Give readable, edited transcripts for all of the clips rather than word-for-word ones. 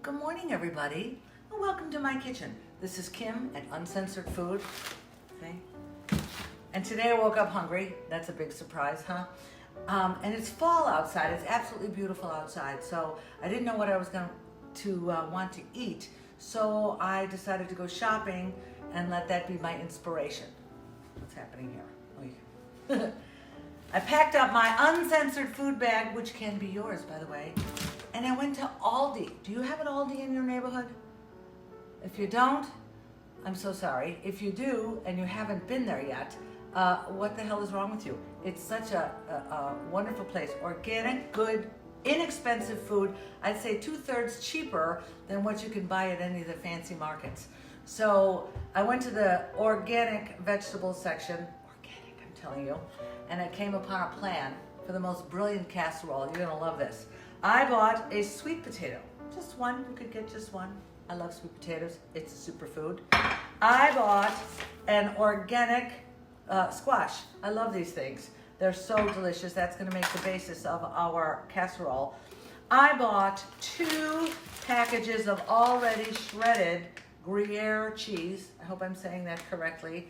Good morning, everybody, and welcome to my kitchen. This is Kim at Uncensored Food. Okay. And today I woke up hungry. That's a big surprise, huh? And it's fall outside. It's absolutely beautiful outside. So I didn't know what I was going to want to eat. So I decided to go shopping and let that be my inspiration. What's happening here? Oh, yeah. I packed up my uncensored food bag, which can be yours, by the way, and I went to Aldi. Do you have an Aldi in your neighborhood? If you don't, I'm so sorry. If you do, and you haven't been there yet, what the hell is wrong with you? It's such a wonderful place. Organic, good, inexpensive food. I'd say 2/3 cheaper than what you can buy at any of the fancy markets. So I went to the organic vegetable section, I'm telling you, and I came upon a plan for the most brilliant casserole. You're gonna love this. I bought a sweet potato, just one. You could get just one. I love sweet potatoes. It's a superfood. I bought an organic squash. I love these things. They're so delicious. That's gonna make the basis of our casserole. I bought 2 packages of already shredded Gruyere cheese. I hope I'm saying that correctly.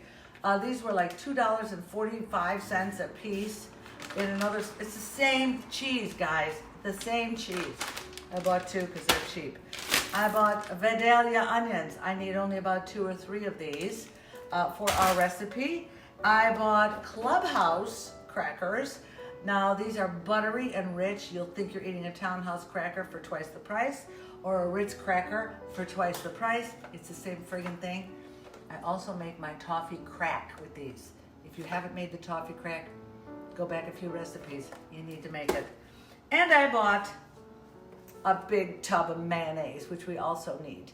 These were like $2.45 a piece. In another, it's the same cheese, guys. The same cheese. I bought 2 because they're cheap. I bought Vidalia onions. I need only about 2 or 3 of these for our recipe. I bought Clubhouse crackers. Now these are buttery and rich. You'll think you're eating a Townhouse cracker for twice the price, or a Ritz cracker for twice the price. It's the same friggin' thing. I also make my toffee crack with these. If you haven't made the toffee crack, go back a few recipes. You need to make it. And I bought a big tub of mayonnaise, which we also need.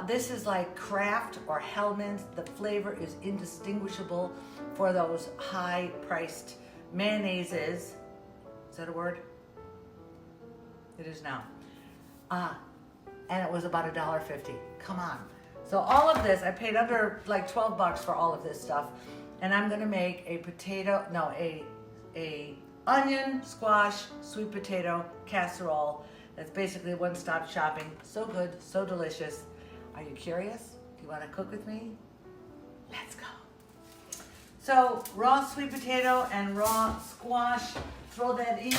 This is like Kraft or Hellmann's. The flavor is indistinguishable for those high-priced mayonnaises. Is that a word? It is now. And it was about $1.50. Come on. So all of this, I paid under like 12 bucks for all of this stuff. And I'm gonna make a onion, squash, sweet potato casserole. That's basically one-stop shopping. So good, so delicious. Are you curious? Do you wanna cook with me? Let's go. So raw sweet potato and raw squash, throw that in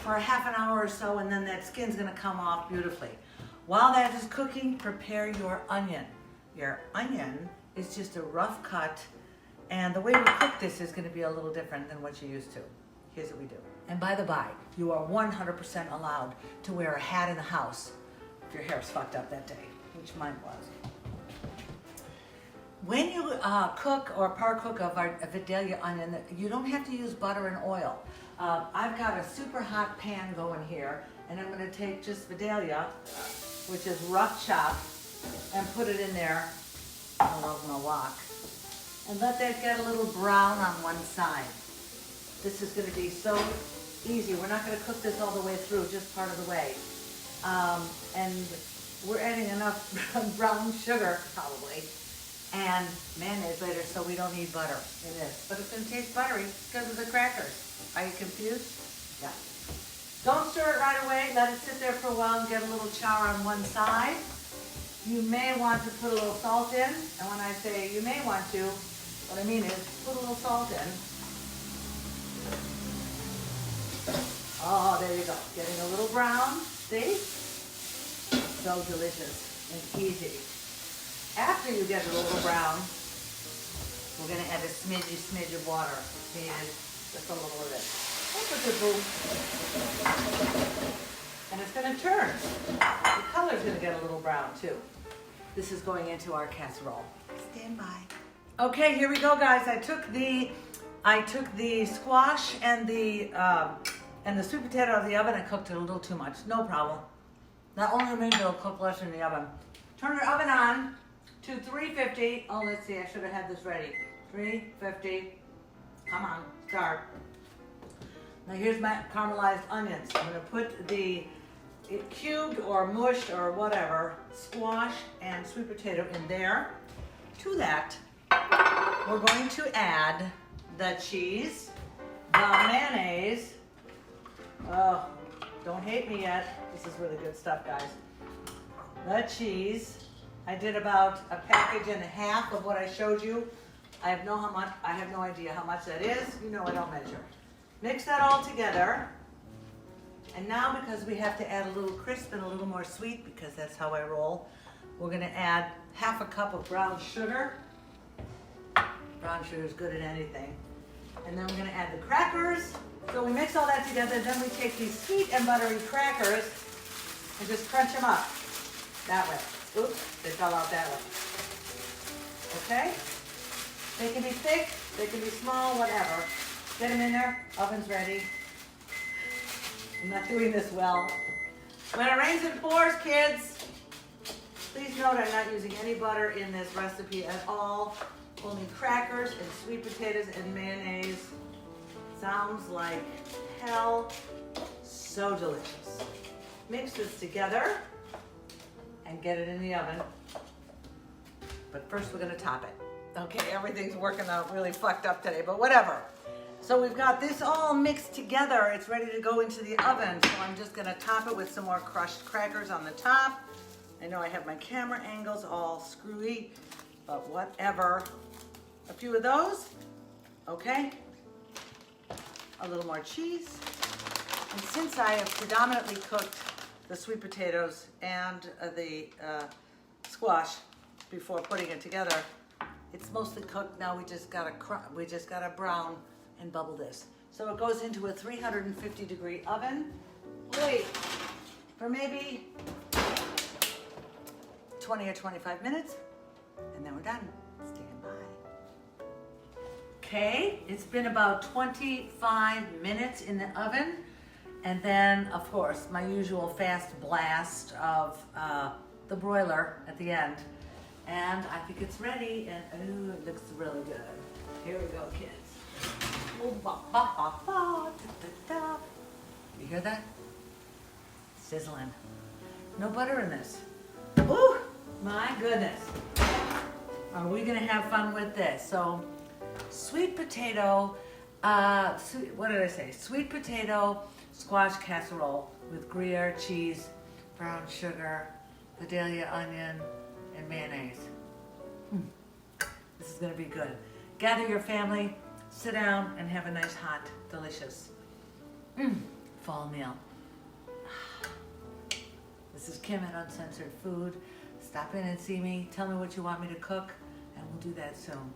for a half an hour or so, and then that skin's gonna come off beautifully. While that is cooking, prepare your onion. Your onion is just a rough cut, and the way we cook this is gonna be a little different than what you're used to. Here's what we do. And by the by, you are 100% allowed to wear a hat in the house if your hair's fucked up that day, which mine was. When you cook or par-cook of our Vidalia onion, you don't have to use butter and oil. I've got a super hot pan going here, and I'm gonna take just Vidalia, which is rough chopped, and put it in there. I love my wok. And let that get a little brown on one side. This is gonna be so easy. We're not gonna cook this all the way through, just part of the way. And we're adding enough brown sugar, probably, and mayonnaise later, so we don't need butter in this. But it's gonna taste buttery because of the crackers. Are you confused? Yeah. Don't stir it right away. Let it sit there for a while and get a little char on one side. You may want to put a little salt in. And when I say you may want to, what I mean is put a little salt in. Oh, there you go. Getting a little brown. See? So delicious and easy. After you get it a little brown, we're going to add a smidge of water. Needed just a little of it. That's a good move. And it's going to turn. The color's going to get a little brown too. This is going into our casserole. Stand by. Okay, here we go, guys. I took the squash and the sweet potato out of the oven. I cooked it a little too much. No problem. That only means it'll cook less in the oven. Turn your oven on to 350. Oh, let's see. I should have had this ready. 350. Come on, start. Now here's my caramelized onions. I'm gonna put the cubed or mushed or whatever squash and sweet potato in there. To that, we're going to add the cheese, the mayonnaise. Oh, Don't hate me yet. This is really good stuff, guys. The cheese. I did about a package and a half of what I showed you. I have no idea how much that is. You know I don't measure. Mix that all together. And now, because we have to add a little crisp and a little more sweet, because that's how I roll, we're gonna add half a cup of brown sugar. Brown sugar is good at anything. And then we're gonna add the crackers. So we mix all that together, then we take these sweet and buttery crackers and just crunch them up that way. Oops, they fell out that way. Okay? They can be thick, they can be small, whatever. Get them in there, oven's ready. I'm not doing this well. When it rains and pours, kids, please note I'm not using any butter in this recipe at all. Only crackers and sweet potatoes and mayonnaise. Sounds like hell. So delicious. Mix this together and get it in the oven. But first we're gonna top it. Okay, everything's working out really fucked up today, but whatever. So we've got this all mixed together. It's ready to go into the oven. So I'm just gonna top it with some more crushed crackers on the top. I know I have my camera angles all screwy, but whatever. A few of those, okay. A little more cheese. And since I have predominantly cooked the sweet potatoes and the squash before putting it together, it's mostly cooked. Now we just gotta brown and bubble this. So it goes into a 350-degree oven. Wait for maybe 20 or 25 minutes, and then we're done. Stand by. Okay, it's been about 25 minutes in the oven, and then, of course, my usual fast blast of the broiler at the end. And I think it's ready, and ooh, it looks really good. Here we go, kids. Ooh, ba, ba, ba, ba, da, da, da. You hear that? Sizzling. No butter in this. Ooh, my goodness. Are we gonna have fun with this? So, sweet potato, what did I say? Sweet potato squash casserole with Gruyere cheese, brown sugar, Vidalia onion, and mayonnaise. This is gonna be good. Gather your family, sit down, and have a nice, hot, delicious fall meal. This is Kim at Uncensored Food. Stop in and see me. Tell me what you want me to cook, and we'll do that soon.